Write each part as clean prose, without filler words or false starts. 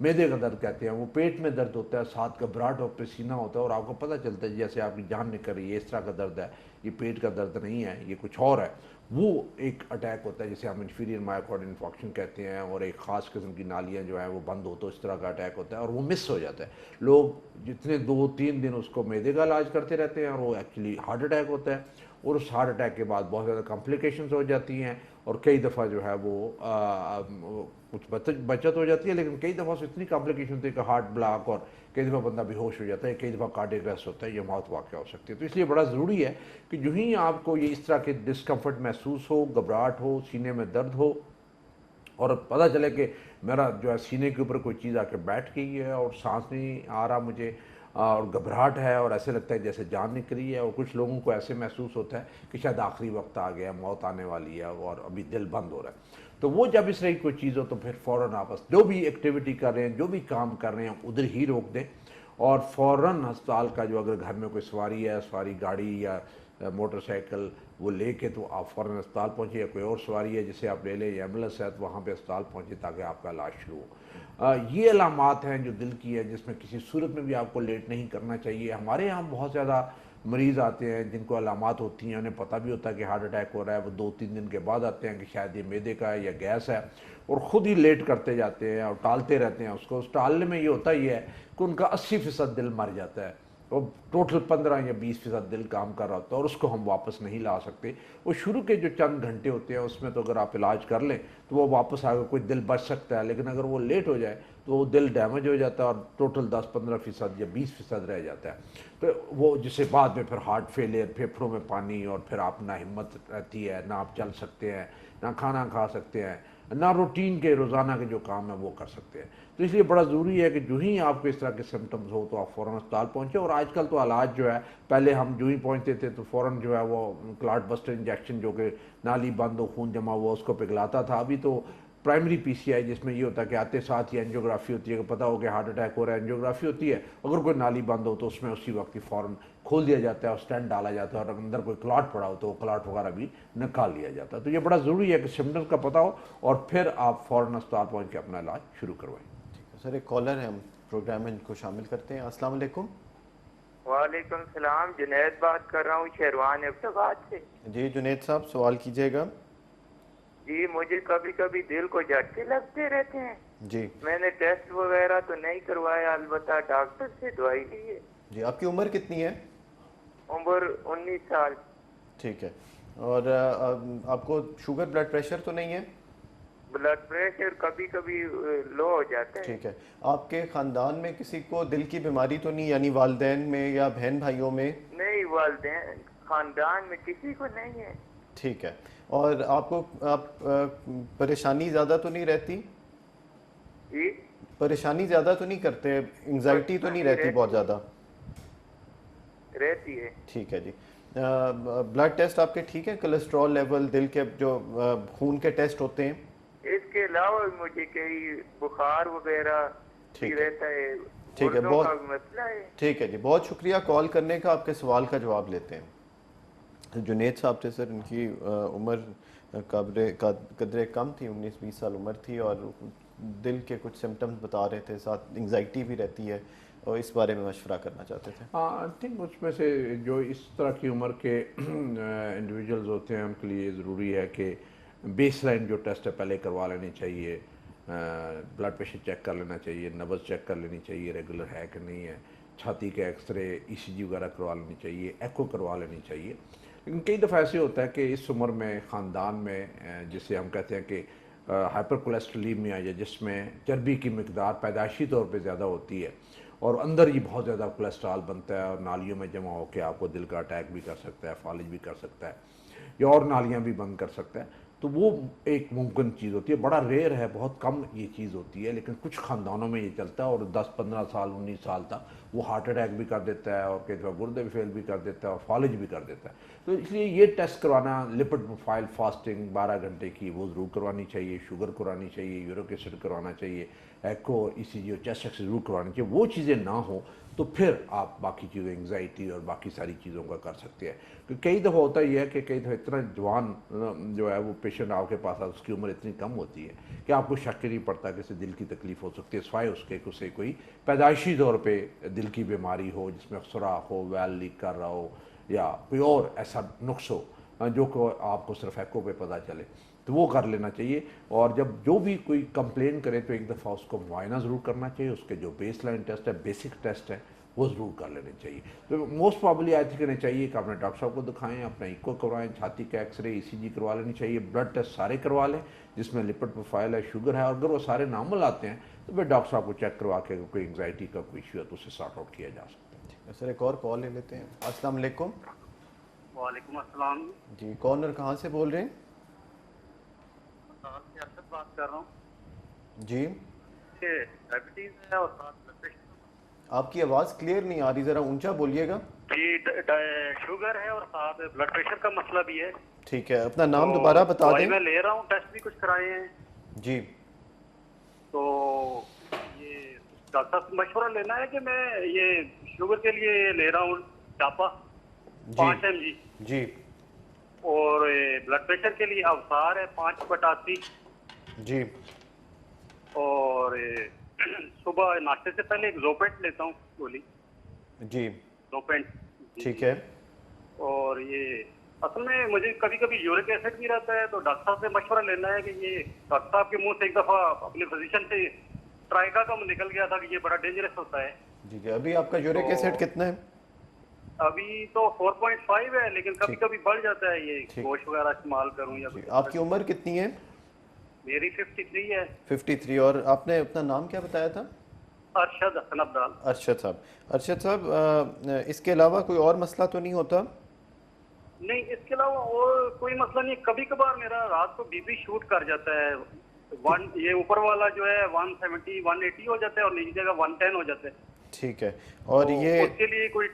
میدے کا درد کہتے ہیں، وہ پیٹ میں درد ہوتا ہے، ساتھ گھبراہٹ اور پسینہ ہوتا ہے، اور آپ کو پتہ چلتا ہے جیسے آپ کی جان نکل رہی ہے، اس طرح کا درد ہے، یہ پیٹ کا درد نہیں ہے، یہ کچھ اور ہے، وہ ایک اٹیک ہوتا ہے جسے ہم انفیریئر مائیوکارڈ انفارکشن کہتے ہیں، اور ایک خاص قسم کی نالیاں جو ہیں وہ بند ہو تو اس طرح کا اٹیک ہوتا ہے، اور وہ مس ہو جاتا ہے۔ لوگ جتنے 2-3 دن اس کو میدے کا علاج کرتے رہتے ہیں اور وہ ایکچولی ہارٹ اٹیک ہوتا ہے، اور اس ہارٹ اٹیک کے بعد بہت زیادہ کمپلیکیشنز ہو جاتی ہیں، اور کئی دفعہ جو ہے وہ کچھ بچت ہو جاتی ہے، لیکن کئی دفعہ سے اتنی کمپلیکیشن ہوتی ہے کہ ہارٹ بلاک، اور کئی دفعہ بندہ بے ہوش ہو جاتا ہے، کئی دفعہ کارڈیک اریسٹ ہوتا ہے، یہ موت واقع ہو سکتی ہے۔ تو اس لیے بڑا ضروری ہے کہ جو ہی آپ کو یہ اس طرح کے ڈسکمفرٹ محسوس ہو، گھبراہٹ ہو، سینے میں درد ہو، اور پتہ چلے کہ میرا جو ہے سینے کے اوپر کوئی چیز آ کے بیٹھ گئی ہے اور سانس نہیں آ رہا مجھے، اور گھبراہٹ ہے، اور ایسے لگتا ہے جیسے جان نکلی ہے، اور کچھ لوگوں کو ایسے محسوس ہوتا ہے کہ شاید آخری وقت آ گیا، موت آنے والی ہے اور ابھی دل بند ہو رہا ہے، تو وہ جب اس طرح کی کوئی چیز ہو تو پھر فوراً آپس جو بھی ایکٹیویٹی کر رہے ہیں، جو بھی کام کر رہے ہیں، ادھر ہی روک دیں، اور فوراً ہسپتال کا جو اگر گھر میں کوئی سواری ہے، سواری گاڑی یا موٹر سائیکل وہ لے کے تو آپ فوراً اسپتال پہنچے، یا کوئی اور سواری ہے جسے آپ لے لیں یا ایمبولینس ہے تو وہاں پہ اسپتال پہنچے تاکہ آپ کا علاج شروع ہو۔ یہ علامات ہیں جو دل کی ہے، جس میں کسی صورت میں بھی آپ کو لیٹ نہیں کرنا چاہیے۔ ہمارے یہاں بہت زیادہ مریض آتے ہیں جن کو علامات ہوتی ہیں، انہیں پتہ بھی ہوتا ہے کہ ہارٹ اٹیک ہو رہا ہے، وہ 2-3 دن کے بعد آتے ہیں کہ شاید یہ میدے کا ہے یا گیس ہے، اور خود ہی لیٹ کرتے جاتے ہیں اور ٹالتے رہتے ہیں اس ٹالنے میں یہ ہوتا ہی ہے کہ ان کا 80% دل مر جاتا ہے، اور ٹوٹل 15 یا 20% دل کام کر رہا ہوتا ہے، اور اس کو ہم واپس نہیں لا سکتے۔ وہ شروع کے جو چند گھنٹے ہوتے ہیں اس میں تو اگر آپ علاج کر لیں تو وہ واپس آ کے کوئی دل بچ سکتا ہے، لیکن اگر وہ لیٹ ہو جائے تو وہ دل ڈیمیج ہو جاتا ہے اور ٹوٹل 10-15% یا 20% رہ جاتا ہے، تو وہ جسے بعد میں پھر ہارٹ فیلئر، پھیپھڑوں میں پانی، اور پھر آپ نہ ہمت رہتی ہے، نہ آپ چل سکتے ہیں، نہ کھانا کھا سکتے ہیں، نہ روٹین کے روزانہ کے جو کام ہیں وہ کر سکتے ہیں۔ تو اس لیے بڑا ضروری ہے کہ جو ہی آپ کو اس طرح کے سمٹمز ہو تو آپ فوراً اسپتال پہنچیں، اور آج کل تو علاج جو ہے، پہلے ہم جو ہی پہنچتے تھے تو فوراً جو ہے وہ کلاٹ بسٹر انجیکشن جو کہ نالی بند ہو، خون جمع ہوا، اس کو پگھلاتا تھا، ابھی تو پرائمری پی سی آئی جس میں یہ ہوتا ہے کہ آتے ساتھ ہی اینجیوگرافی ہوتی ہے، کہ پتہ ہو کہ ہارٹ اٹیک ہو رہا ہے، اینجیوگرافی ہوتی ہے، اگر کوئی نالی بند ہو تو اس میں اسی وقت ہی فوراً کھول دیا جاتا ہے اور اسٹینٹ ڈالا جاتا ہے، اور اگر اندر کوئی کلاٹ پڑا ہو تو وہ کلاٹ وغیرہ بھی نکال لیا جاتا ہے۔ تو یہ بڑا ضروری ہے کہ سمٹمز کا پتہ ہو اور پھر آپ فوراً اسپتال پہنچ کے اپنا علاج شروع کروائیں۔ سر ایک کالر ہے، ہم پروگرام میں ان کو شامل کرتے ہیں۔ السلام علیکم۔ وعلیکم السلام، جنید بات کر رہا ہوں شیروان ابتباد سے۔ جی جنید صاحب سوال کیجیے گا۔ جی مجھے کبھی کبھی دل کو جھٹکے لگتے رہتے ہیں، جی میں نے ٹیسٹ وغیرہ تو نہیں کروایا، البتہ ڈاکٹر سے دوائی لی ہے۔ جی آپ کی عمر کتنی ہے؟ عمر 19 سال۔ ٹھیک ہے، اور آپ کو شوگر بلڈ پریشر تو نہیں ہے؟ بلڈ پریشر کبھی کبھی لو ہو جاتا ہے۔ ٹھیک ہے، آپ کے خاندان میں کسی کو دل کی بیماری تو نہیں، یعنی والدین میں یا بہن بھائیوں میں؟ نہیں، والدین خاندان میں کسی کو نہیں ہے۔ ٹھیک ہے، اور آپ کو پریشانی زیادہ تو نہیں رہتی؟ جی پریشانی زیادہ تو نہیں کرتے، انگزائٹی تو نہیں رہتی بہت زیادہ؟ رہتی ہے۔ ٹھیک ہے جی۔ بلڈ ٹیسٹ آپ کے ٹھیک ہے، کولیسٹرول لیول، دل کے جو خون کے ٹیسٹ ہوتے ہیں؟ اس کے علاوہ مجھے کئی بخار وغیرہ بھی رہتا ہے، ٹھیک ہے، گردوں کا مسئلہ ہے۔ ٹھیک ہے جی، بہت شکریہ کال کرنے کا۔ آپ کے سوال کا جواب لیتے ہیں۔ جنید صاحب تھے سر، ان کی عمر قدرے کم تھی، 19-20 سال عمر تھی، اور دل کے کچھ سمٹمز بتا رہے تھے، ساتھ انگزائٹی بھی رہتی ہے، اور اس بارے میں مشورہ کرنا چاہتے تھے۔ آئی تھنک اس میں سے جو اس طرح کی عمر کے انڈیویجولز ہوتے ہیں ان کے لیے ضروری ہے کہ بیس لائن جو ٹیسٹ ہے پہلے کروا لینی چاہیے، بلڈ پریشر چیک کر لینا چاہیے، نبض چیک کر لینی چاہیے ریگولر ہے کہ نہیں ہے، چھاتی کے ایکس رے، ای سی جی وغیرہ کروا لینی چاہیے، ایکو کروا لینی چاہیے۔ لیکن کئی دفعہ ایسے ہوتا ہے کہ اس عمر میں خاندان میں جسے ہم کہتے ہیں کہ ہائپر کولیسٹریلیمیا، یا جس میں چربی کی مقدار پیدائشی طور پہ زیادہ ہوتی ہے اور اندر ہی بہت زیادہ کولیسٹرول بنتا ہے اور نالیوں میں جمع ہو کے آپ کو دل کا اٹیک بھی کر سکتا ہے، فالج بھی کر سکتا ہے، یا اور نالیاں بھی بند کر سکتا ہے، تو وہ ایک ممکن چیز ہوتی ہے، بڑا ریئر ہے، بہت کم یہ چیز ہوتی ہے، لیکن کچھ خاندانوں میں یہ چلتا ہے، اور 10-15 سال 19 سال تک وہ ہارٹ اٹیک بھی کر دیتا ہے، اور کئی دفعہ گردے بھی فیل بھی کر دیتا ہے اور فالج بھی کر دیتا ہے۔ تو اس لیے یہ ٹیسٹ کروانا، لپڈ پروفائل فاسٹنگ 12 گھنٹے کی وہ ضرور کروانی چاہیے، شوگر کرانی چاہیے، یورک ایسڈ کروانا چاہیے، ایکو اور ECG اور چیسٹ ایکس ضرور کروانا چاہیے. وہ چیزیں نہ ہوں تو پھر آپ باقی چیزیں انگزائٹی اور باقی ساری چیزوں کا کر سکتے ہیں. کیونکہ کئی دفعہ ہوتا یہ ہے کہ کئی دفعہ اتنا جوان جو ہے وہ پیشنٹ آپ کے پاس اس کی عمر اتنی کم ہوتی ہے کہ آپ کو شک ہی نہیں پڑتا کہ اسے دل کی تکلیف ہو سکتی ہے سوائے اس کے اسے کوئی پیدائشی طور پہ دل کی بیماری ہو جس میں سوراخ ہو, ویل لیک کر رہا ہو, یا کوئی اور ایسا نقص ہو جو کہ آپ کو صرف ایکو پہ پتہ چلے, تو وہ کر لینا چاہیے. اور جب جو بھی کوئی کمپلین کرے تو ایک دفعہ اس کو معائنہ ضرور کرنا چاہیے. اس کے جو بیس لائن ٹیسٹ ہے, بیسک ٹیسٹ ہے, وہ ضرور کر لینے چاہیے. تو موسٹ پرابلی آئی تھنک کرنا چاہیے کہ اپنے ڈاکٹر صاحب کو دکھائیں, اپنا ایکو کروائیں, چھاتی کا ایکس رے, ECG کروا لینی چاہیے, بلڈ ٹیسٹ سارے کروا لیں جس میں لپڈ پروفائل ہے, شوگر ہے, اور اگر وہ سارے نارمل آتے ہیں تو پھر ڈاکٹر صاحب کو چیک کروا کے کوئی انگزائٹی کا کوئی ایشو ہے تو اسے سارٹ آؤٹ کیا جا سکتا ہے. سر ایک اور کال لے لیتے ہیں. السلام علیکم. وعلیکم السلام. جی کون اور کہاں سے بول رہے ہیں؟ بات کر رہا ہوں جی. ڈائبٹیز ہے اور آپ کی آواز کلیئر نہیں آ رہی, ذرا اونچا بولیے گا. جی شوگر ہے اور ساتھ بلڈ پریشر کا مسئلہ بھی ہے. ٹھیک ہے, اپنا نام دوبارہ بتا دیں. میں لے رہا ہوں, ٹیسٹ بھی کچھ کرائے ہیں. جی. تو یہ ڈاکٹر صاحب سے مشورہ لینا ہے کہ میں یہ شوگر کے لیے لے رہا ہوں ٹاپا 5 mg جی, اور بلڈ پریشر کے لیے اوسار ہے 5/80 جی, اور صبح ناشتے سے پہلے ایک زوپینٹ لیتا ہوں گولی. جی زوپینٹ. ٹھیک ہے. اور یہ اصل میں مجھے کبھی کبھی یورک ایسڈ بھی رہتا ہے, تو ڈاکٹر صاحب سے مشورہ لینا ہے کہ یہ ڈاکٹر صاحب کے منہ سے ایک دفعہ اپنے فزیشین سے ٹرائکا کا نکل گیا تھا کہ یہ بڑا ڈینجرس ہوتا ہے. جی جی. ابھی آپ کا یورک ایسڈ کتنا ہے؟ ابھی تو 4.5 ہے, لیکن کبھی کبھی بڑھ جاتا ہے یہ گوشت وغیرہ استعمال کروں یا کچھ. آپ کی عمر کتنی ہے؟ میری 53 ہے. 53. اور آپ نے اپنا نام کیا بتایا تھا؟ ارشد حسن عبدال. ارشد صاحب. ارشد صاحب, اس کے علاوہ کوئی اور مسئلہ تو نہیں ہوتا؟ نہیں, اس کے علاوہ اور کوئی مسئلہ نہیں. کبھی کبھار میرا رات کو بی پی شوٹ کر جاتا ہے. یہ اوپر والا جو ہے 170 180 ہو جاتا ہے اور نیچے کا 110 ہو جاتا ہے. ٹھیک ہے. اور یہ اس کے لیے کوئی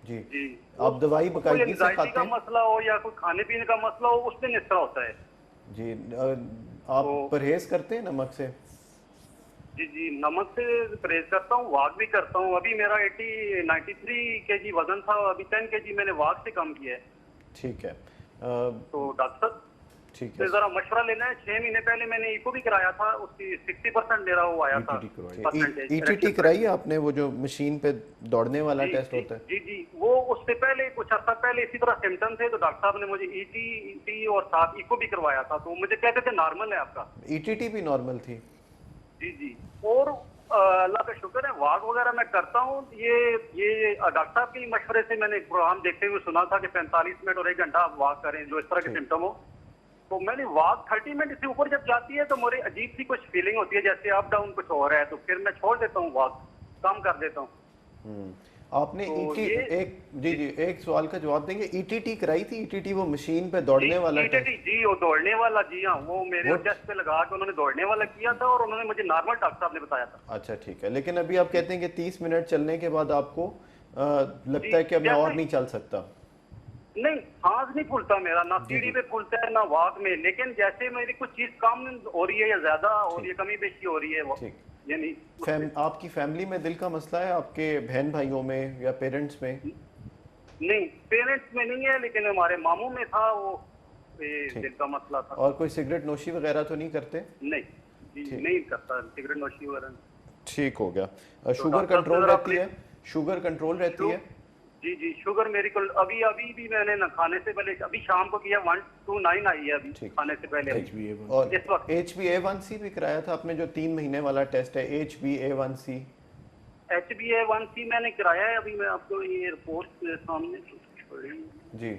جی آپ دوائی باقاعدگی سے کھاتے ہیں؟ کا مسئلہ ہو یا کوئی کھانے پینے کا مسئلہ ہو, اس میں اس طرح ہوتا ہے. جی. آپ پرہیز کرتے ہیں نمک سے؟ جی جی, نمک سے پرہیز کرتا ہوں, واک بھی کرتا ہوں. ابھی میرا 93 kg وزن تھا, ابھی 10 kg میں نے واک سے کم کیا ہے. ٹھیک ہے. تو ڈاکٹر صاحب ٹھیک ہے, ذرا مشورہ لینا ہے. 6 مہینے پہلے میں نے ایکو بھی کرایا تھا, اس کی 60% میرا وہ آیا تھا. ETT کرائی آپ نے, وہ جو مشین پہ دوڑنے والا ٹیسٹ ہوتا ہے؟ جی جی, وہ اس سے پہلے کچھ عرصہ پہلے اسی طرح سمٹم تھے, تو ڈاکٹر صاحب نے مجھے ETT اور ساتھ ایکو بھی کروایا تھا, تو مجھے کہتے تھے نارمل ہے آپ کا. ETT بھی نارمل تھی؟ جی جی. اور اللہ کا شکر ہے, واک وغیرہ میں کرتا ہوں. یہ ڈاکٹر صاحب کے مشورے سے میں نے پروگرام دیکھتے ہوئے سنا تھا کہ 45 منٹ اور 1 گھنٹہ آپ واک کریں جو اس طرح کے سمٹم ہو. تو میں نے واک 30 منٹ سے اوپر جب جاتی ہے تو مجھے عجیب سی کچھ فیلنگ ہوتی ہے جیسے اپ ڈاؤن کچھ ہو رہا ہے, تو پھر میں چھوڑ دیتا ہوں, واک کم کر دیتا ہوں. آپ نے ایک سوال کا جواب دیں گے, ETT کرائی تھی؟ ETT وہ مشین پہ دوڑنے والا ٹیسٹ؟ جی وہ دوڑنے والا, جی ہاں, وہ میرے چیسٹ پہ لگا کے انہوں نے دوڑنے والا کیا تھا اور انہوں نے مجھے نارمل ڈاکٹر صاحب نے بتایا تھا. اچھا ٹھیک ہے. لیکن ابھی آپ کہتے ہیں کہ 30 منٹ چلنے کے بعد آپ کو لگتا ہے کہ اب میں اور نہیں چل سکتا؟ نہیں, سانس نہیں پھولتا میرا, نہ سیڑھی پہ پھولتا ہے نہ واک میں, لیکن جیسے میری کچھ چیز کم ہو رھی ہے یا زیادہ ہو رہی ہے, کمی بیشی ہو رہی ہے. یعنی آپ کی فیملی میں دل کا مسئلہ ہے, آپ کے بہن بھائیوں میں یا پیرنٹس میں؟ نہیں, پیرنٹس میں نہیں ہے, لیکن ہمارے ماموں میں تھا وہ دل کا مسئلہ تھا. اور کوئی سگریٹ نوشی وغیرہ تو نہیں کرتے؟ نہیں, نہیں کرتا سگریٹ نوشی وغیرہ. ٹھیک ہو گیا. شوگر کنٹرول رہتی ہے؟ شوگر کنٹرول رہتی ہے؟ جی جی, شوگر میری ابھی بھی میں نے کھانے سے پہلے ابھی شام کو کیا 129 آئی ہے ابھی کھانے سے پہلے. اور HbA1c بھی کرایا تھا آپ نے, جو 3 مہینے والا ٹیسٹ ہے HbA1c؟ HbA1c میں نے کرایا ہے, ابھی میں آپ کو یہ رپورٹ سامنے. جی,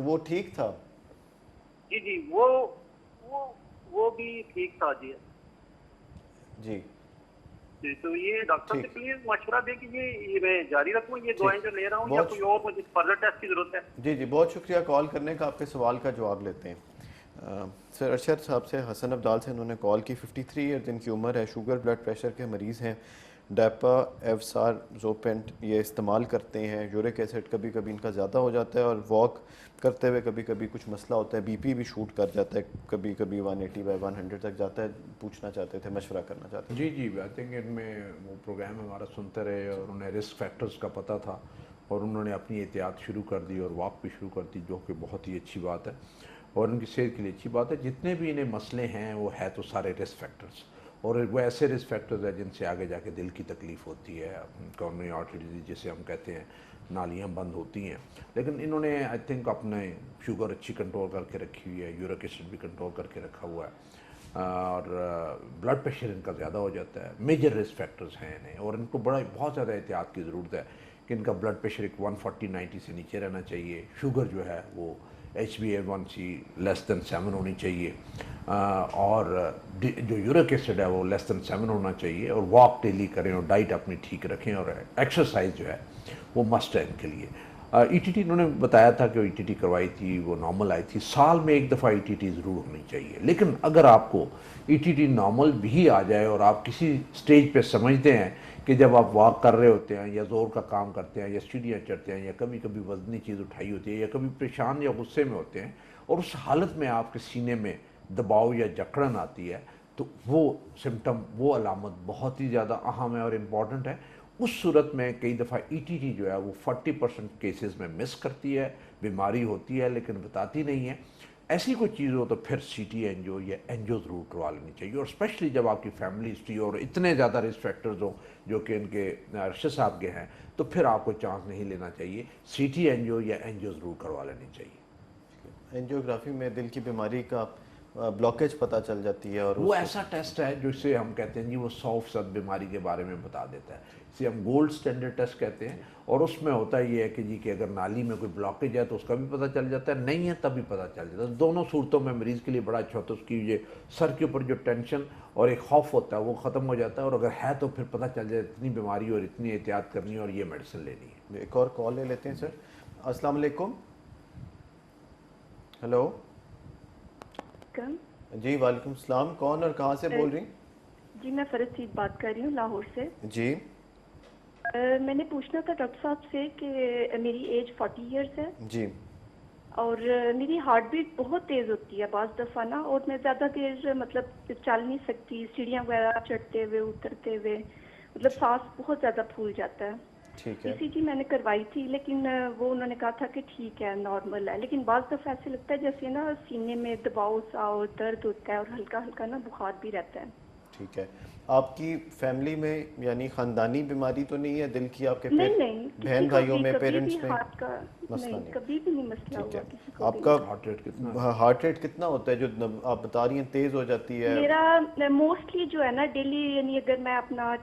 وہ ٹھیک تھا؟ جی جی, وہ بھی ٹھیک تھا. جی جی جی. تو یہ ڈاکٹر سے پلیز مشورہ دیں کہ یہ میں جاری رکھوں یہ دوائیں جو لے رہا ہوں, یا کوئی اور مجھے فردر ٹیسٹ کی ضرورت ہے؟ جی جی, بہت شکریہ کال کرنے کا. آپ کے سوال کا جواب لیتے ہیں. سر ارشد صاحب سے, حسن عبدال سے انہوں نے کال کی. 53 ایئر جن کی عمر ہے, شوگر بلڈ پریشر کے مریض ہیں. ڈیپا ایفسار زوپینٹ یہ استعمال کرتے ہیں. یورک ایسڈ کبھی کبھی ان کا زیادہ ہو جاتا ہے اور واک کرتے ہوئے کبھی کبھی کچھ مسئلہ ہوتا ہے, بی پی بھی شوٹ کر جاتا ہے, کبھی کبھی 180/100 تک جاتا ہے. پوچھنا چاہتے تھے, مشورہ کرنا چاہتے تھے. جی آئی تھنک ان میں وہ پروگرام ہمارا سنتے رہے اور انہیں رسک فیکٹرز کا پتہ تھا اور انہوں نے اپنی احتیاط شروع کر دی اور واک بھی شروع کر دی, جو کہ بہت ہی اچھی بات ہے اور ان کی صحت کے لیے اچھی بات ہے. جتنے بھی انہیں مسئلے ہیں وہ ہے تو سارے رسک فیکٹرز, اور وہ ایسے رسک فیکٹرز ہیں جن سے آگے جا کے دل کی تکلیف ہوتی ہے, کورونری آرٹری ڈیزیز جسے ہم کہتے ہیں, نالیاں بند ہوتی ہیں. لیکن انہوں نے آئی تھنک اپنے شوگر اچھی کنٹرول کر کے رکھی ہوئی ہے, یورک ایسڈ بھی کنٹرول کر کے رکھا ہوا ہے, اور بلڈ پریشر ان کا زیادہ ہو جاتا ہے. میجر رسک فیکٹرز ہیں انہیں, اور ان کو بہت زیادہ احتیاط کی ضرورت ہے کہ ان کا بلڈ پریشر ایک 140/90 سے نیچے رہنا چاہیے. شوگر جو ہے وہ HbA1c <7 ہونی چاہیے, اور جو یورک ایسڈ ہے وہ <7 ہونا چاہیے, اور واک ڈیلی کریں اور ڈائٹ اپنی ٹھیک رکھیں, اور ایکسرسائز جو ہے وہ مسٹ ہے ان کے لیے. ETT انہوں نے بتایا تھا کہ ETT کروائی تھی, وہ نارمل آئی تھی. سال میں ایک دفعہ ETT ضرور ہونی چاہیے. لیکن اگر آپ کو ETT نارمل بھی آ جائے اور آپ کسی سٹیج پہ سمجھتے ہیں کہ جب آپ واک کر رہے ہوتے ہیں یا زور کا کام کرتے ہیں یا سیڑھیاں چڑھتے ہیں یا کبھی کبھی وزنی چیز اٹھائی ہوتی ہے یا کبھی پریشان یا غصے میں ہوتے ہیں, اور اس حالت میں آپ کے سینے میں دباؤ یا جکڑن آتی ہے, تو وہ سمٹم, وہ علامت بہت ہی زیادہ اہم ہے اور امپورٹنٹ ہے. اس صورت میں کئی دفعہ ETT جو ہے وہ 40% کیسز میں مس کرتی ہے, بیماری ہوتی ہے لیکن بتاتی نہیں ہے. ایسی کوئی چیز ہو تو پھر CT اینجیو یا اینجیو ضرور کروا لینی چاہیے, اور اسپیشلی جب آپ کی فیملی ہسٹری اور اتنے زیادہ رسک فیکٹرز ہوں جو کہ ان کے ارشد صاحب کے ہیں, تو پھر آپ کو چانس نہیں لینا چاہیے. CT اینجیو یا اینجیو ضرور کروا لینی چاہیے. اینجیوگرافی میں دل کی بیماری کا بلاکیج پتہ چل جاتی ہے, اور وہ ایسا ٹیسٹ ہے جو اسے ہم کہتے ہیں جی وہ 100% بیماری کے بارے میں بتا دیتا ہے. اسے ہم گولڈ سٹینڈرڈ ٹیسٹ کہتے ہیں, اور اس میں ہوتا یہ ہے کہ جی کہ اگر نالی میں کوئی بلاکیج ہے تو اس کا بھی پتہ چل جاتا ہے, نہیں ہے تب بھی پتہ چل جاتا ہے. دونوں صورتوں میں مریض کے لیے بڑا اچھا ہوتا ہے. اس کی یہ سر کے اوپر جو ٹینشن اور ایک خوف ہوتا ہے وہ ختم ہو جاتا ہے, اور اگر ہے تو پھر پتہ چل جائے اتنی بیماری اور اتنی احتیاط کرنی ہے اور یہ میڈیسن لینی ہے. ایک اور کال لے لیتے ہیں سر. السلام علیکم. ہیلو. جی وعلیکم السلام. کون اور کہاں سے بول رہی ہیں؟ جی میں فرحت بات کر رہی ہوں لاہور سے. جی میں نے پوچھنا تھا ڈاکٹر صاحب سے کہ میری ایج 40 ایئرس ہے. جی. اور میری ہارٹ بیٹ بہت تیز ہوتی ہے بعض دفعہ نا, اور میں زیادہ دیر مطلب چل نہیں سکتی, سیڑھیاں وغیرہ چڑھتے ہوئے اترتے ہوئے, مطلب سانس بہت زیادہ پھول جاتا ہے. ٹھیک ہے. ECG میں نے کروائی تھی لیکن وہ انہوں نے کہا تھا کہ ٹھیک ہے نارمل ہے, لیکن بعض دفعہ ایسے لگتا ہے جیسے نا سینے میں دباؤ سا اور درد ہوتا ہے اور ہلکا ہلکا نا بخار بھی رہتا ہے. ٹھیک ہے. آپ کی فیملی میں یعنی خاندانی بیماری تو نہیں ہے دل کی, آپ کے نہیں بہن بھائیوں میں, پیرنٹس میں مسئلہ نہیں, کبھی بھی نہیں مسئلہ ہوا کسی کو. آپ کا ہارٹ ریٹ کتنا ہوتا ہے جو آپ بتا رہی ہیں تیز ہو جاتی ہے؟ میرا موسٹلی جو ہے نا ڈیلی, یعنی اگر میں اپنا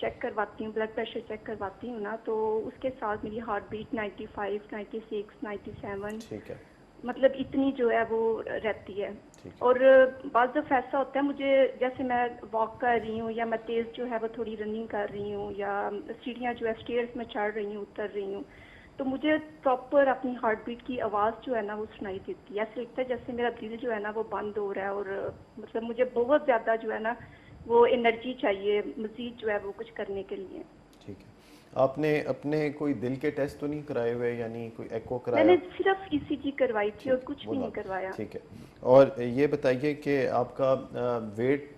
چیک کرواتی ہوں, بلڈ پریشر چیک کرواتی ہوں نا, تو اس کے ساتھ میری ہارٹ بیٹ 95, 96, 97 ٹھیک ہے, مطلب اتنی جو ہے وہ رہتی ہے. اور بعض دفعہ ایسا ہوتا ہے مجھے, جیسے میں واک کر رہی ہوں یا میں تیز جو ہے وہ تھوڑی رننگ کر رہی ہوں یا سیڑھیاں جو ہے اسٹیئرس میں چڑھ رہی ہوں, اتر رہی ہوں, تو مجھے پراپر اپنی ہارٹ بیٹ کی آواز جو ہے نا وہ سنائی دیتی ہے. ایسا لگتا ہے جیسے میرا دل جو ہے نا وہ بند ہو رہا ہے, اور مطلب مجھے بہت زیادہ جو ہے نا وہ انرجی چاہیے مزید جو ہے وہ کچھ کرنے کے لیے. ٹھیک ہے. آپ نے اپنے کوئی دل کے ٹیسٹ تو نہیں کرائے ہوئے, یعنی کوئی ایکو کرایا؟ میں نے صرف ECG کروائی تھی اور کچھ بھی نہیں کروایا. ٹھیک ہے. اور یہ بتائیے کہ آپ کا ویٹ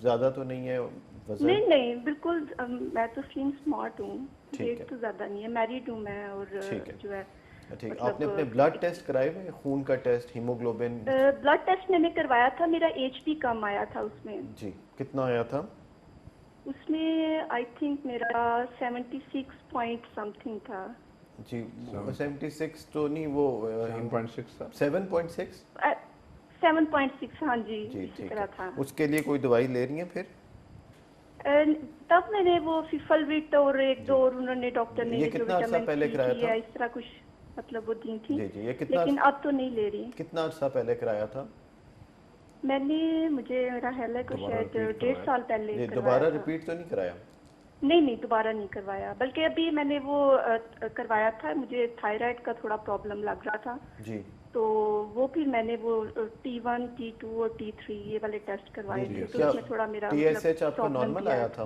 زیادہ تو نہیں ہے؟ نہیں بالکل, میں تو سلیم اسمارٹ ہوں, ویٹ تو زیادہ نہیں ہے, میریڈ ہوں میں, اور جو ہے ٹھیک. آپ نے اپنے بلڈ ٹیسٹ کرائے ہوئے, خون کا ٹیسٹ, ہیموگلوبن؟ بلڈ ٹیسٹ میں نے کروایا تھا, میرا HB کم آیا تھا اس میں. جی کتنا آیا تھا اس میں؟ آئی تھنک میرا 76 پوائنٹ سم تھنگ تھا. جی 76 تو نہیں, وہ 7.6 تھا. 7.6 7.6 ہاں جی, اسی طرح تھا. اس کے لیے کوئی دوائی لے رہی ہیں پھر؟ تب میں نے وہ فیفلویٹ اور ایک دو اور انہوں نے ڈاکٹر نے جو وٹامن پہلے کرایا تھا اس طرح کچھ مطلب وہ دی تھی, لیکن اب تو نہیں لے رہی. کتنا عرصہ پہلے کرایا تھا؟ میں نے, مجھے میرا خیال ہے کہ شاید 1.5 سال پہلے. دوبارہ ریپیٹ تو نہیں کرایا؟ نہیں دوبارہ نہیں کروایا, بلکہ ابھی میں نے وہ کروایا تھا, مجھے تھائرائڈ کا تھوڑا پرابلم لگ رہا تھا جی, تو وہ پھر میں نے وہ T1, T2 اور T3 یہ والے ٹیسٹ کروائے تھے, تو اس میں تھوڑا میرا TSH آپ کا نارمل آیا تھا؟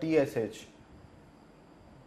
TSH,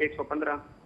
115,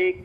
1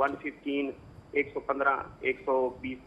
115, 115, 120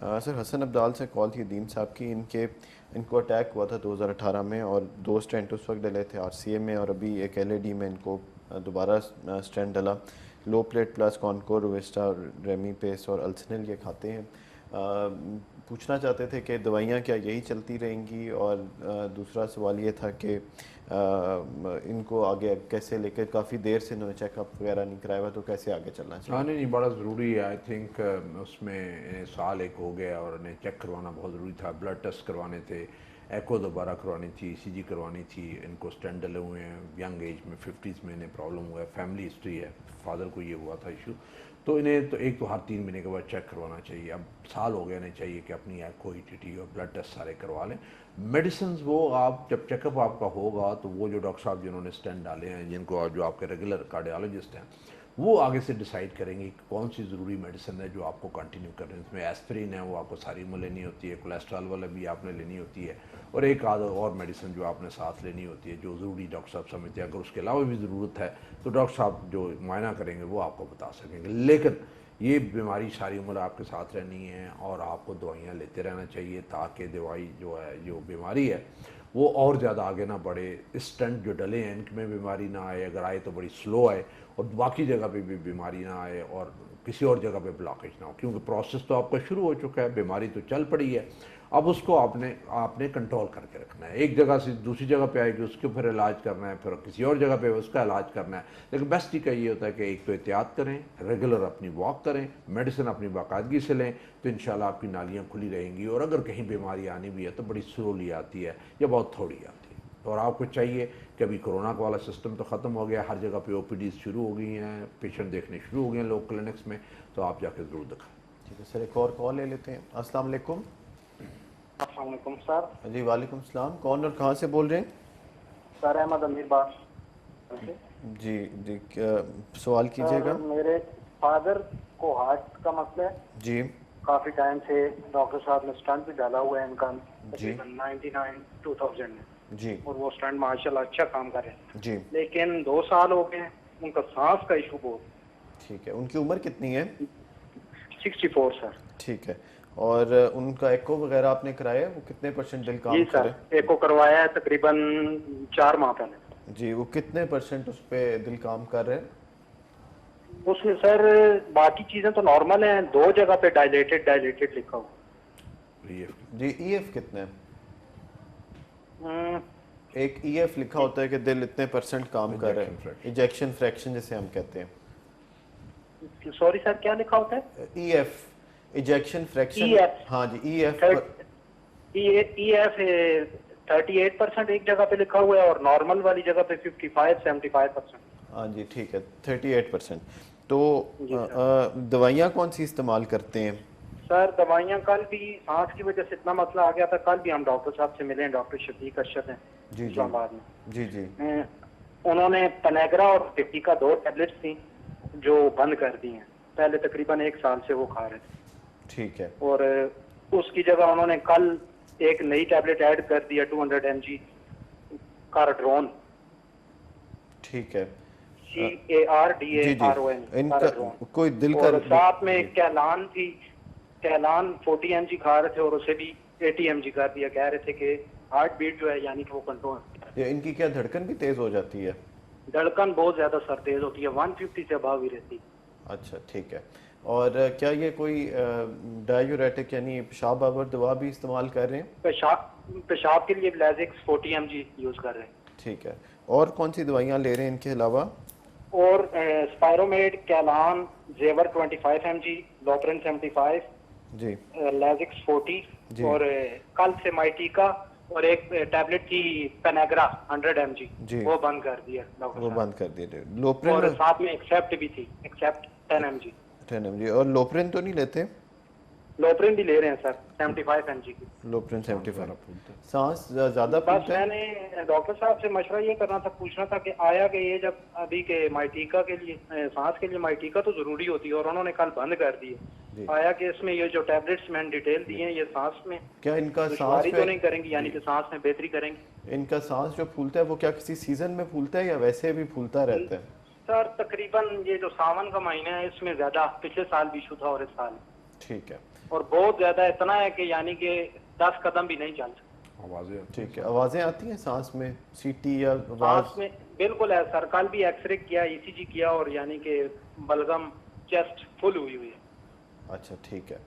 سر حسن عبدال سے کال تھی دین صاحب کی، ان کو اٹیک ہوا تھا 2018 میں اور 2 اسٹینٹ اس وقت ڈلے تھے RCA میں، اور ابھی ایک LAD میں ان کو دوبارہ اسٹینٹ ڈلا. لو پلیٹ پلس کانکور رویسٹا ریمی پیس اور السنل یہ کھاتے ہیں. پوچھنا چاہتے تھے کہ دوائیاں کیا یہی چلتی رہیں گی، اور دوسرا سوال یہ تھا کہ ان کو آگے کیسے لے کے کافی دیر سے انہوں نے چیک اپ وغیرہ نہیں کرایا ہوا، تو کیسے آگے چلنا چاہیے؟ نہیں بڑا ضروری ہے. آئی تھنک اس میں سال ایک ہو گیا اور انہیں چیک کروانا بہت ضروری تھا. بلڈ ٹیسٹ کروانے تھے، ایکو دوبارہ کروانی تھی، ECG کروانی تھی. ان کو اسٹینٹ ڈلے ہوئے ہیں ینگ ایج میں، 50s میں انہیں پرابلم ہوا ہے. فیملی ہسٹری ہے، فادر کو یہ ہوا تھا ایشو. تو انہیں تو ایک تو ہر 3 مہینے کے بعد چیک کروانا چاہیے. اب سال ہو گیا، انہیں چاہیے کہ اپنی ایکو ETT اور بلڈ ٹیسٹ سارے کروا لیں. میڈیسنز وہ آپ جب چیک اپ آپ کا ہوگا تو وہ جو ڈاکٹر صاحب جنہوں نے اسٹینٹ ڈالے ہیں، جن کو جو آپ کے ریگولر کارڈیالوجسٹ ہیں، وہ آگے سے ڈیسائیڈ کریں گے کہ کون سی ضروری میڈیسن ہے جو آپ کو کنٹینیو کریں. اس میں ایسپرین ہے، وہ آپ کو ساری عمر لینی ہوتی ہے. کولیسٹرول والا بھی آپ نے لینی ہوتی ہے، اور ایک آدھ اور میڈیسن جو آپ نے ساتھ لینی ہوتی ہے جو ضروری ڈاکٹر صاحب سمجھتے ہیں. اگر اس کے علاوہ بھی ضرورت ہے تو ڈاکٹر صاحب جو معائنہ کریں گے وہ آپ کو بتا سکیں گے. لیکن یہ بیماری ساری عمر آپ کے ساتھ رہنی ہے اور آپ کو دوائیاں لیتے رہنا چاہیے تاکہ دوائی جو ہے، جو بیماری ہے وہ اور زیادہ آگے نہ بڑھے. اسٹنٹ جو ڈلے ہیں ان میں بیماری نہ آئے، اگر آئے تو بڑی سلو آئے، اور باقی جگہ پہ بھی بیماری نہ آئے اور کسی اور جگہ پہ بلاکیج نہ ہو. کیونکہ پروسیس تو آپ کا شروع ہو چکا ہے، بیماری تو چل پڑی ہے. اب اس کو آپ نے کنٹرول کر کے رکھنا ہے. ایک جگہ سے دوسری جگہ پہ آئے گی، اس کے پھر علاج کرنا ہے، پھر کسی اور جگہ پہ اس کا علاج کرنا ہے. لیکن بیسٹ ہی کا یہ ہوتا ہے کہ ایک تو احتیاط کریں، ریگولر اپنی واک کریں، میڈیسن اپنی باقاعدگی سے لیں، تو انشاءاللہ آپ کی نالیاں کھلی رہیں گی. اور اگر کہیں بیماری آنی بھی ہے تو بڑی سلولی آتی ہے یا بہت تھوڑی آتی ہے. اور آپ کو چاہیے کہ ابھی کرونا والا سسٹم تو ختم ہو گیا، ہر جگہ پہ OPDs شروع ہو گئی ہیں، پیشنٹ دیکھنے شروع ہو گئے ہیں لوگ کلینکس میں، تو آپ جا کے ضرور دکھائیں. ٹھیک ہے سر، ایک اور کال لے لیتے ہیں. السلام علیکم. السلام علیکم سر. جی وعلیکم السلام. کون اور کہاں سے بول رہے ہیں؟ سر احمد امیر بات. جی جی، سوال کیجیے گا. میرے فادر کو ہارٹ کا مسئلہ ہے. جی. کافی ٹائم سے ڈاکٹر صاحب نے اسٹنٹ بھی ڈالا ہوا ہے ان کا، جی. 99-2000 میں. جی. اور وہ اسٹنٹ ماشاءاللہ اچھا کام کر رہے ہیں. جی. لیکن 2 سال ہو گئے ان کا سانس کا ایشو بہت. ٹھیک ہے. ان کی عمر کتنی ہے؟ 64 سر. ٹھیک ہے. اور ان کا ایکو وغیرہ آپ نے کرایا، وہ کتنے % دل کام جی کرے؟ سر، ایکو کروایا ہے تقریباً 4 ماہ پہلے. جی. وہ کتنے % اس پہ دل کام کر رہے ہیں؟ اس میں سر باقی چیزیں تو نارمل ہیں، 2 جگہ پہ ڈائلیٹڈ لکھا ہوا. جی. EF کتنے ہیں؟ ایک EF لکھا ہوتا ہے کہ دل اتنے % کام کر رہا ہے، ایجیکشن فریکشن جسے ہم کہتے ہیں. سوری سر، کیا لکھا ہوتا ہے؟ EF ejection friction. ہاں جی. EF 38% ایک جگہ پہ لکھا ہوا ہے اور نارمل والی جگہ پہ 55-75%. ہاں جی. ٹھیک ہے. 38%. تو دوائیاں کون سی استعمال کرتے ہیں؟ سر دوائیاں کل بھی سانس کی وجہ سے اتنا مسئلہ آ گیا تھا، کل بھی ہم ڈاکٹر صاحب سے ملے، ڈاکٹر شفیق ارشد ہیں اسلام آباد میں. جی جی. انہوں نے پنیگرا اور 50 کا 2 ٹیبلٹس تھیں جو بند کر دی ہیں. پہلے تقریباً 1 سال سے وہ کھا رہے تھے. ٹھیک ہے. اور اس کی جگہ انہوں نے کل ایک نئی ٹیبلٹ ایڈ کر دیا 200 mg کارڈرون. ٹھیک ہے. CARDARON. کوئی دل کا، اور ساتھ میں کیلان تھی، کیلان 40 mg کھا رہے تھے اور اسے بھی 80 mg کر دیا. کہہ رہے تھے کہ ہارٹ بیٹ جو ہے یعنی کہ وہ کنٹرول. ان کی کیا دھڑکن بھی تیز ہو جاتی ہے؟ دھڑکن بہت زیادہ سر تیز ہوتی ہے، 150 سے اباو ہی رہتی. اچھا. ٹھیک ہے. اور کیا یہ کوئی ڈائیوریٹک یعنی پیشاب آور دوا بھی استعمال کر رہے ہیں؟ پیشاب کے لیے لیزکس 40 mg یوز کر رہے ہیں. ٹھیک ہے. اور کون سی دوائیاں لے رہے ہیں ان کے علاوہ؟ اور اسپائرومیڈ، کیلان، زیور 25 mg، لوپرن 75 جی، لیزکس 40 جی. اور کل سے مائٹیکا اور ایک ٹیبلٹ تھی پیناگرا 100 mg جی. وہ بند کر دیا ڈاکٹر وہ صاحب. بند کر دیے. اور لوپرن ساتھ میں ایکسیپٹ بھی تھی، ایکسیپٹ 10 mg. 10 mg. اور لوپرن تو نہیں لیتے؟ لوپرن بھی لے رہے ہیں سر 75 mg کی. لوپرن 75. سانس زیادہ بس پھولتا میں ہے؟ نے ڈاکٹر صاحب سے مشورہ یہ کرنا تھا، پوچھنا تھا کہ آیا کہ یہ جب ابھی کے مائٹیکا کے لیے سانس کے لیے مائٹیکا تو ضروری ہوتی ہے اور انہوں نے کل بند کر دی ہے، آیا کہ اس میں یہ جو ٹیبلٹس میں نے ڈیٹیل دی ہیں یہ سانس میں کیا ان کا دشواری سانس تو نہیں کریں گی، یعنی کہ سانس میں بہتری کریں گی؟ ان کا سانس جو پھولتا ہے وہ کیا کسی سیزن میں پھولتا ہے یا ویسے بھی پھولتا رہتا ہے؟ سر تقریباً یہ جو ساون کا مہینہ ہے اس میں زیادہ، پچھلے سال بھی ایشو تھا اور اس سال. ٹھیک ہے. اور بہت زیادہ اتنا ہے کہ یعنی کہ 10 قدم بھی نہیں چل سکتے. آوازیں ٹھیک ہے. آوازیں آتی ہیں سانس میں, سیٹی یا سانس آواز؟ میں بالکل ہے سر, کل بھی ایکس رے کیا, ای سی جی کیا, اور یعنی کہ بلغم چیسٹ فل ہوئی ہے. اچھا ٹھیک ہے.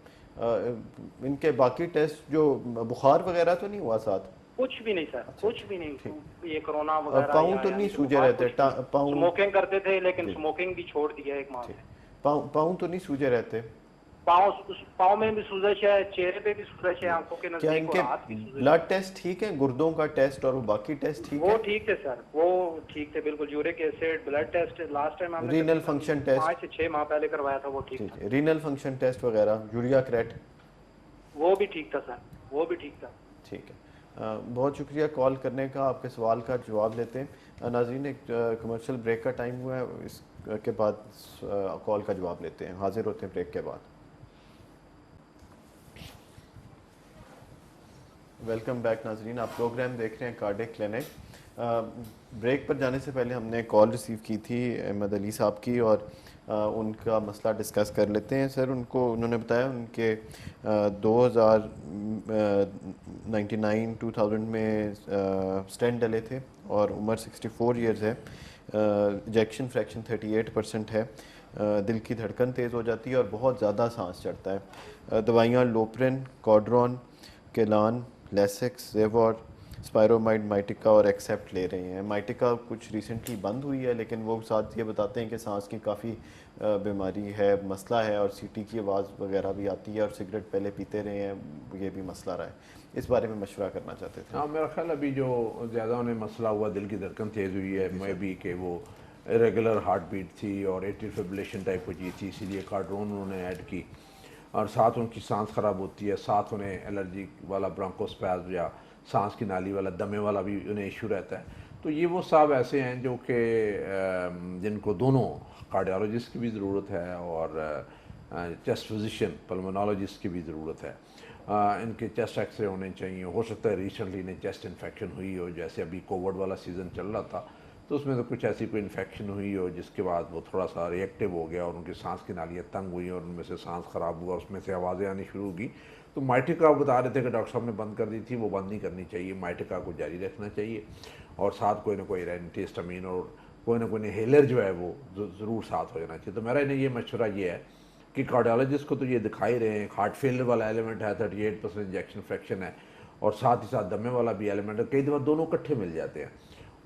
ان کے باقی ٹیسٹ جو بخار وغیرہ تو نہیں ہوا ساتھ؟ کچھ بھی نہیں سر, کچھ بھی نہیں. یہ کرونا پاؤں وغیرہ تو نہیں سوجے رہتے؟ پاؤں اسموکنگ کرتے تھے لیکن اسموکنگ بھی چھوڑ دیا 1 ماہ سے. پاؤں تو نہیں سوجے رہتے؟ پاؤں میں بھی سوزش ہے, چہرے پہ بھی سوزش ہے, آنکھوں کے کیا ان نزدیک, کے اور ہاتھ کی سوزش. بلڈ ٹیسٹ ٹھیک ہے, گردوں کا ٹیسٹ اور باقی ٹیسٹ ٹھیک ہے؟ وہ ٹھیک تھے سر, وہ ٹھیک تھے بالکل. Uric acid, blood test last time ہم نے رینل فنکشن ٹیسٹ 5 سے 6 ماہ پہلے کروایا تھا, وہ ٹھیک تھا. رینل فنکشن ٹیسٹ وغیرہ, یوریا کریٹ وہ بھی ٹھیک تھا سر, وہ بھی ٹھیک تھا. ٹھیک ہے. بہت شکریہ کال کرنے کا. آپ کے سوال کا جواب لیتے ہیں. ناظرین, ایک کمرشل بریک کا ٹائم ہوا ہے, اس کے بعد کال کا جواب لیتے ہیں. حاضر ہوتے ہیں بریک کے بعد. ویلکم بیک ناظرین, آپ پروگرام دیکھ رہے ہیں کارڈک کلینک. بریک پر جانے سے پہلے ہم نے کال ریسیو کی تھی احمد علی صاحب کی, اور ان کا مسئلہ ڈسکس کر لیتے ہیں. سر, انہوں نے بتایا ان کے 2000 میں سٹینٹ ڈلے تھے, اور عمر 64 ایئرز ہے. ایجیکشن فریکشن 38% ہے. دل کی دھڑکن تیز ہو جاتی ہے اور بہت زیادہ سانس چڑھتا ہے. دوائیاں لوپرن, کوڈرون, کیلان, لیسکس, زیوار, اسپائرومائڈ, مائٹیکا اور ایکسیپٹ لے رہے ہیں. مائٹیکا کچھ ریسنٹلی بند ہوئی ہے, لیکن وہ ساتھ یہ بتاتے ہیں کہ سانس کی کافی بیماری ہے, مسئلہ ہے, اور سی ٹی کی آواز وغیرہ بھی آتی ہے, اور سگریٹ پہلے پیتے رہے ہیں, یہ بھی مسئلہ رہا ہے. اس بارے میں مشورہ کرنا چاہتے تھے. ہاں, میرا خیال ابھی جو زیادہ انہیں مسئلہ ہوا, دل کی دھڑکن تیز ہوئی ہے, میں بھی کہ وہ ریگولر ہارٹ بیٹ تھی اور ایٹریل فبریلیشن ٹائپ کی چیز تھی, اسی لیے کارڈرون انہوں نے ایڈ کی, اور ساتھ ان کی سانس خراب ہوتی ہے, ساتھ انہیں الرجی والا برانکوسپازم یا سانس کی نالی والا دمے والا بھی انہیں ایشو رہتا ہے. تو یہ وہ صاحب ایسے ہیں جو کہ جن کو دونوں کارڈیالوجسٹ کی بھی ضرورت ہے اور چیسٹ فزیشین پلمونالوجسٹ کی بھی ضرورت ہے. ان کے چیسٹ ایکس رے ہونے چاہیے. ہو سکتا ہے ریسنٹلی انہیں چیسٹ انفیکشن ہوئی ہو, جیسے ابھی کووڈ والا سیزن چل رہا تھا, تو اس میں تو کچھ ایسی کوئی انفیکشن ہوئی ہو جس کے بعد وہ تھوڑا سا ری ایکٹیو ہو گیا اور ان کی سانس کی نالیاں تنگ ہوئی اور ان میں سے سانس خراب ہوا, اس میں سے آوازیں آنی شروع ہوگی. تو مائٹیکا بتا رہے تھے کہ ڈاکٹر صاحب نے بند کر دی تھی, وہ بند نہیں کرنی چاہیے, مائٹیکا کو جاری رکھنا چاہیے, اور ساتھ کوئی نہ کوئی رینٹیسٹامین اور کوئی نہ کوئی انہیلر جو ہے وہ ضرور ساتھ ہو جانا چاہیے. تو میرا انہیں یہ مشورہ یہ ہے کہ کارڈیالوجسٹ کو تو یہ دکھائی رہے ہیں, ہارٹ فیلر والا ایلیمنٹ ہے, 38% انجیکشن فریکشن ہے, اور ساتھ ہی ساتھ دمے والا بھی ایلیمنٹ ہے. کئی دفعہ دونوں اکٹھے مل جاتے ہیں,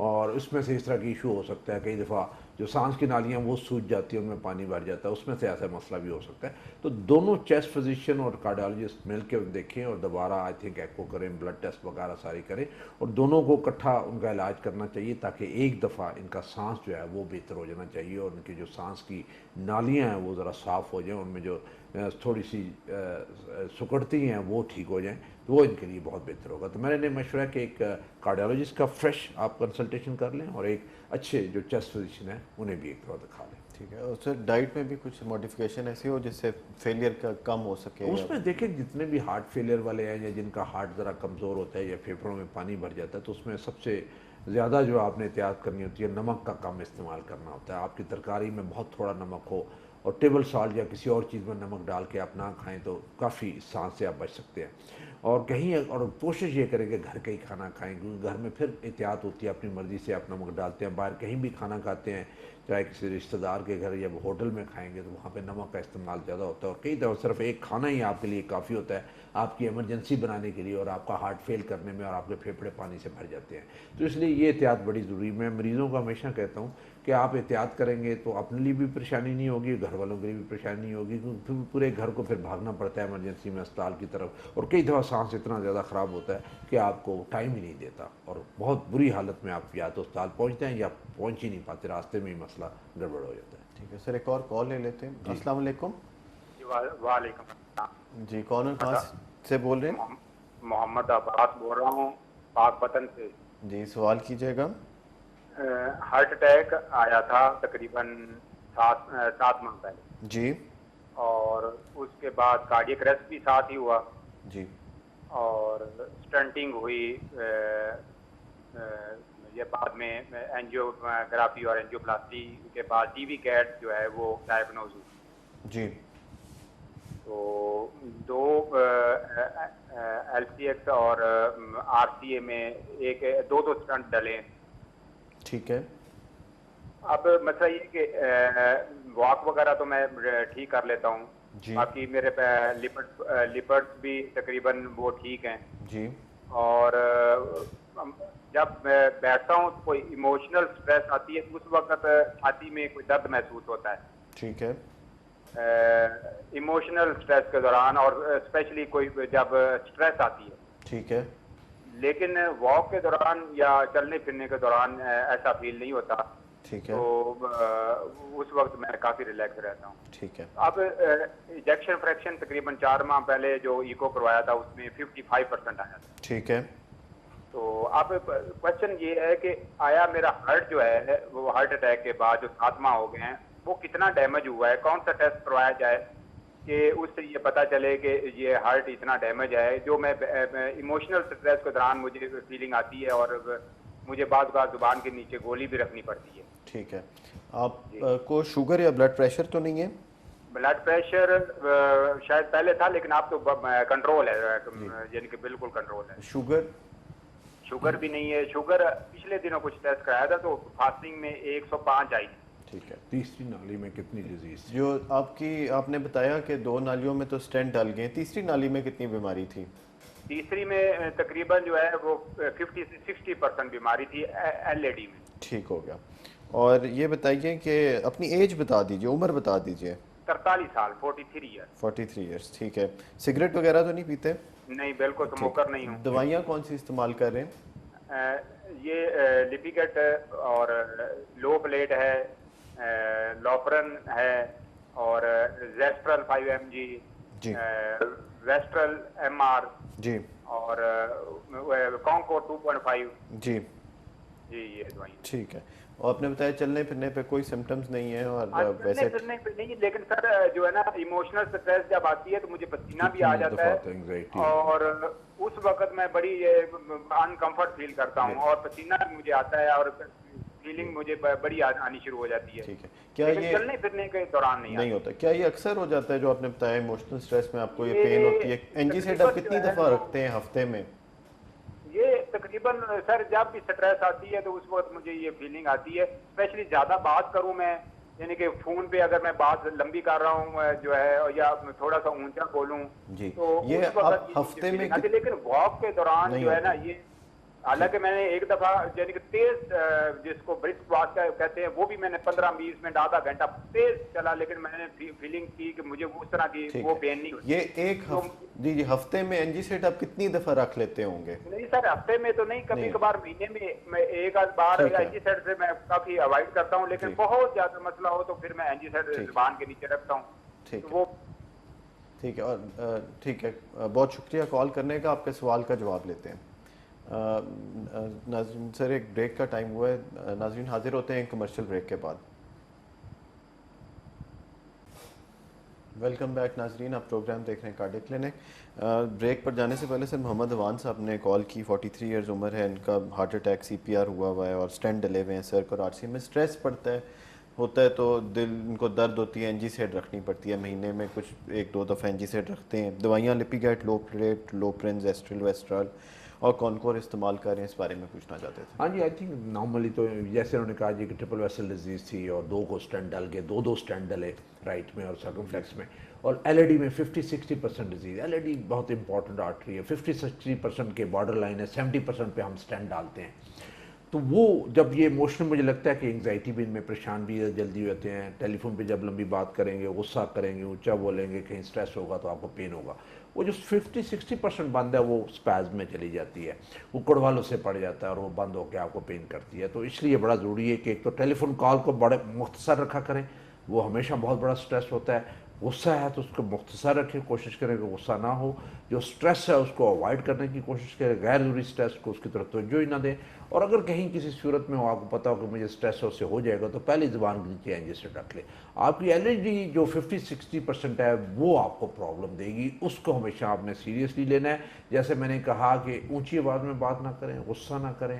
اور اس میں سے اس طرح کی ایشو ہو سکتا ہے. کئی دفعہ جو سانس کی نالیاں وہ سوج جاتی ہیں, ان میں پانی بھر جاتا ہے, اس میں سے ایسا مسئلہ بھی ہو سکتا ہے. تو دونوں چیسٹ فزیشین اور کارڈیالوجسٹ مل کے دیکھیں, اور دوبارہ آئی تھنک ایکو کریں, بلڈ ٹیسٹ وغیرہ ساری کریں, اور دونوں کو اکٹھا ان کا علاج کرنا چاہیے, تاکہ ایک دفعہ ان کا سانس جو ہے وہ بہتر ہو جانا چاہیے, اور ان کی جو سانس کی نالیاں ہیں وہ ذرا صاف ہو جائیں, ان میں جو تھوڑی سی سکڑتی ہیں وہ ٹھیک ہو جائیں, تو وہ ان کے لیے بہت بہتر ہوگا. تو میرا مشورہ ہے کہ ایک کارڈیالوجسٹ کا فریش آپ کنسلٹیشن کر لیں, اور ایک اچھے جو چیسٹ فزیشین ہیں انہیں بھی ایک دفعہ دکھا لیں. ٹھیک ہے. اور سر, ڈائٹ میں بھی کچھ موڈیفیکیشن ایسی ہو جس سے فیلئر کا کم ہو سکے؟ اس میں دیکھیں جتنے بھی ہارٹ فیلئر والے ہیں, یا جن کا ہارٹ ذرا کمزور ہوتا ہے یا پھیپھڑوں میں پانی بھر جاتا ہے, تو اس میں سب سے زیادہ جو آپ نے احتیاط کرنی ہوتی ہے, نمک کا کم استعمال کرنا ہوتا ہے. آپ کی ترکاری میں بہت تھوڑا نمک ہو, اور ٹیبل سالٹ یا کسی اور چیز میں نمک ڈال کے آپ نہ کھائیں, تو کافی سانس سے آپ بچ سکتے ہیں. اور کہیں, اور کوشش یہ کریں کہ گھر کا ہی کھانا کھائیں, کیونکہ گھر میں پھر احتیاط ہوتی ہے, اپنی مرضی سے آپ نمک ڈالتے ہیں. باہر کہیں بھی کھانا کھاتے ہیں, چاہے کسی رشتہ دار کے گھر یا ہوٹل میں کھائیں گے, تو وہاں پہ نمک کا استعمال زیادہ ہوتا ہے, اور کئی دفعہ صرف ایک کھانا ہی آپ کے لیے کافی ہوتا ہے آپ کی ایمرجنسی بنانے کے لیے, اور آپ کا ہارٹ فیل کرنے میں, اور آپ کے پھیپھڑے پانی سے بھر جاتے ہیں. تو اس لیے یہ احتیاط بڑی ضروری. میں مریضوں کو ہمیشہ کہتا ہوں کہ آپ احتیاط کریں گے تو اپنے لیے بھی پریشانی نہیں ہوگی, گھر والوں کے لیے بھی پریشانی نہیں ہوگی, کیونکہ پورے گھر کو پھر بھاگنا پڑتا ہے ایمرجنسی میں اسپتال کی طرف, اور کئی دفعہ سانس اتنا زیادہ خراب ہوتا ہے کہ آپ کو ٹائم ہی نہیں دیتا, اور بہت بری حالت میں آپ یا تو اسپتال پہنچتے ہیں یا پہنچ ہی نہیں پاتے, راستے میں ہی مسئلہ گڑبڑ ہو جاتا ہے. ٹھیک ہے سر, ایک اور کال لے لیتے ہیں. السلام علیکم. وعلیکم السلام. جی, کون اور کہاں سے بول رہے ہیں؟ محمد عباس بول رہا ہوں, پاک پتن سے. جی, سوال کیجیے گا. ہارٹ اٹیک آیا تھا تقریباً 7 ماہ پہلے. جی. اور اس کے بعد کارڈیک اریسٹ بھی ساتھ ہی ہوا. جی. اور اسٹنٹنگ ہوئی, یہ بعد میں اینجیوگرافی اور اینجیو پلاسٹی کے بعد ٹی وی کیٹ جو ہے وہ ڈائگنوز ہوئی. جی. تو 2 LCX اور RCA میں ایک 2 اسٹنٹ ڈلے. ٹھیک ہے. اب مسئلہ یہ کہ واک وغیرہ تو میں ٹھیک کر لیتا ہوں جی. باقی میرے لپڈ بھی تقریباً وہ ٹھیک ہیں جی. اور جب میں بیٹھتا ہوں تو کوئی ایموشنل سٹریس آتی ہے اس وقت چھاتی میں کوئی درد محسوس ہوتا ہے. ٹھیک ہے. ایموشنل سٹریس کے دوران اور اسپیشلی کوئی جب سٹریس آتی ہے. ٹھیک ہے. لیکن واک کے دوران یا چلنے پھرنے کے دوران ایسا فیل نہیں ہوتا. ٹھیک ہے. تو اس وقت میں کافی ریلیکس رہتا ہوں. ٹھیک ہے. اب ایجیکشن فریکشن تقریباً 4 ماہ پہلے جو ایکو کروایا تھا اس میں 55% آیا تھا. ٹھیک ہے. تو اب کوشچن یہ ہے کہ آیا میرا ہارٹ جو ہے وہ ہارٹ اٹیک کے بعد جو 7 ماہ ہو گئے ہیں وہ کتنا ڈیمیج ہوا ہے, کون سا ٹیسٹ کروایا جائے کہ اس سے یہ پتہ چلے کہ یہ ہارٹ اتنا ڈیمیج ہے. جو میں ایموشنل سٹریس کے دوران مجھے فیلنگ آتی ہے اور مجھے بعض اوقات زبان کے نیچے گولی بھی رکھنی پڑتی ہے. ٹھیک ہے. آپ کو شوگر یا بلڈ پریشر تو نہیں ہے؟ بلڈ پریشر شاید پہلے تھا لیکن اب تو کنٹرول ہے, یعنی کہ بالکل کنٹرول ہے. شوگر بھی نہیں ہے. شوگر پچھلے دنوں کچھ ٹیسٹ کرایا تھا تو فاسٹنگ میں 105 آئی تھی. ٹھیک ہے. تیسری نالی میں کتنی ڈیزیز تھی؟ جو آپ نے بتایا کہ 2 نالیوں میں تو اسٹینٹ ڈال گئے, تیسری نالی میں کتنی بیماری تھی؟ تیسری میں تقریباً جو ہے وہ 50 سے 60% بیماری تھی LAD میں. ٹھیک ہو گیا. اور یہ بتائیے کہ اپنی ایج بتا دیجئے, عمر بتا دیجئے. 43 سال 43 ایئر. 43 ایئرس. ٹھیک ہے. سگریٹ وغیرہ تو نہیں پیتے؟ نہیں, بالکل اسموکر نہیں ہوں. دوائیاں کون سی استعمال کر رہے ہیں؟ یہ لیپیکٹ اور لو پلیٹ ہے, لوپرن ہے اور زیسٹرل 5 mg, ویسٹرل MR جی, اور کانکور 2.5. جی جی یہ دوائیں. ٹھیک ہے. اور آپ نے بتایا چلنے پھرنے پہ کوئی سمٹمز نہیں ہیں اور ویسے چلنے پھرنے نہیں, لیکن سر جو ہے نا ایموشنل سٹریس جب آتی ہے تو مجھے پسینہ بھی آ جاتا ہے اور اس وقت میں بڑی انکمفرٹ فیل کرتا ہوں اور پسینہ بھی مجھے آتا ہے اور فیلنگ مجھے بڑی آنی شروع ہو جاتی ہے. ٹھیک ہے. کیا یہ چلنے پھرنے کے دوران نہیں ہوتا؟ کیا یہ اکثر ہو جاتا ہے جو آپ نے بتایا ایموشنل سٹریس میں آپ کو یہ پین ہوتی ہے؟ NG سیٹ آپ کتنی دفعہ رکھتے ہیں ہفتے میں؟ یہ تقریباً سر جب بھی سٹریس آتی ہے تو اس وقت مجھے یہ فیلنگ آتی ہے. اسپیشلی زیادہ بات کروں میں, یعنی کہ فون پہ اگر میں بات لمبی کر رہا ہوں جو ہے یا تھوڑا سا اونچا بولوں تو یہ آپ ہفتے میں, لیکن واک کے دوران جو ہے نا یہ, حالانکہ میں نے ایک دفعہ یعنی کہ تیز جس کو برسک واک کہتے ہیں وہ بھی میں نے 15-20 منٹ آدھا گھنٹہ تیز چلا, لیکن میں نے فیلنگ کی کہ مجھے اس طرح کی وہ پین نہیں ہوتی. یہ ایک جی ہفتے میں NG سیٹ آپ کتنی دفعہ رکھ لیتے ہوں گے؟ نہیں سر, ہفتے میں تو نہیں, کبھی کبھار مہینے میں ایک آدھ بار NG سیٹ سے میں کافی اوائڈ کرتا ہوں, لیکن بہت زیادہ مسئلہ ہو تو پھر میں NG سیٹ زبان کے نیچے رکھتا ہوں. ٹھیک ہے. اور ٹھیک ہے, بہت شکریہ کال کرنے کا. آپ کے سوال کا جواب لیتے ہیں. ناظرین سر ایک بریک کا ٹائم ہوا ہے, ناظرین حاضر ہوتے ہیں کمرشل بریک کے بعد. ویلکم بیک ناظرین, آپ پروگرام دیکھ رہے ہیں کارڈک کلینک. بریک پر جانے سے پہلے سر محمد اوان صاحب نے کال کی, 43 ایئرز عمر ہے ان کا, ہارٹ اٹیک CPR ہوا ہے اور اسٹینٹ ڈلے ہوئے ہیں سر کو, RC میں اسٹریس ہوتا ہے تو دل ان کو درد ہوتی ہے, NG سیٹ رکھنی پڑتی ہے. مہینے میں کچھ 1-2 دفعہ NG سیٹ رکھتے ہیں. دوائیاں لیپیگیٹ, لو پلیٹ, لوپرن, زیسٹرل, ویسٹرال اور کونکور استعمال کر رہے ہیں, اس بارے میں پوچھنا چاہتے تھے. ہاں جی, آئی تھنک نارملی تو جیسے انہوں نے کہا جی کہ ٹرپل ویسل ڈیزیز تھی اور 2 کو اسٹینٹ ڈل گئے, 2 اسٹینٹ ڈلے رائٹ میں اور سرکمفلیکس میں, اور LAD میں 50-60% ڈیزیز. LAD بہت امپورٹنٹ آرٹری ہے, 50-60% کے بارڈر لائن ہے, 70% پہ ہم اسٹینٹ ڈالتے ہیں. تو وہ جب یہ ایموشنل مجھے لگتا ہے کہ انگزائٹی بھی ان میں, پریشان بھی جلدی ہوتے ہیں, ٹیلی فون پہ جب لمبی بات کریں گے, غصہ کریں گے, اونچا بولیں گے, کہیں اسٹریس ہوگا تو آپ کو پین ہوگا. وہ جو 50-60% بند ہے وہ اسپیزم میں چلی جاتی ہے, وہ کڑوالوں سے پڑ جاتا ہے اور وہ بند ہو کے آپ کو پین کرتی ہے. تو اس لیے بڑا ضروری ہے کہ ایک تو ٹیلی فون کال کو بڑے مختصر رکھا کریں, وہ ہمیشہ بہت بڑا اسٹریس ہوتا ہے. غصہ ہے تو اس کو مختصر رکھیں, کوشش کریں کہ غصہ نہ ہو. جو اسٹریس ہے اس کو اوائڈ کرنے کی کوشش کریں, غیر ضروری اسٹریس کو اس کی طرف توجہ ہی نہ دیں. اور اگر کہیں کسی صورت میں ہو, آپ کو پتا ہو کہ مجھے اسٹریس اس سے ہو جائے گا, تو پہلی زبان کے نیچے NG سیٹ رکھ لیں. آپ کی LAD جو 50-60% ہے وہ آپ کو پرابلم دے گی, اس کو ہمیشہ آپ نے سیریسلی لینا ہے. جیسے میں نے کہا کہ اونچی آواز میں بات نہ کریں, غصہ نہ کریں,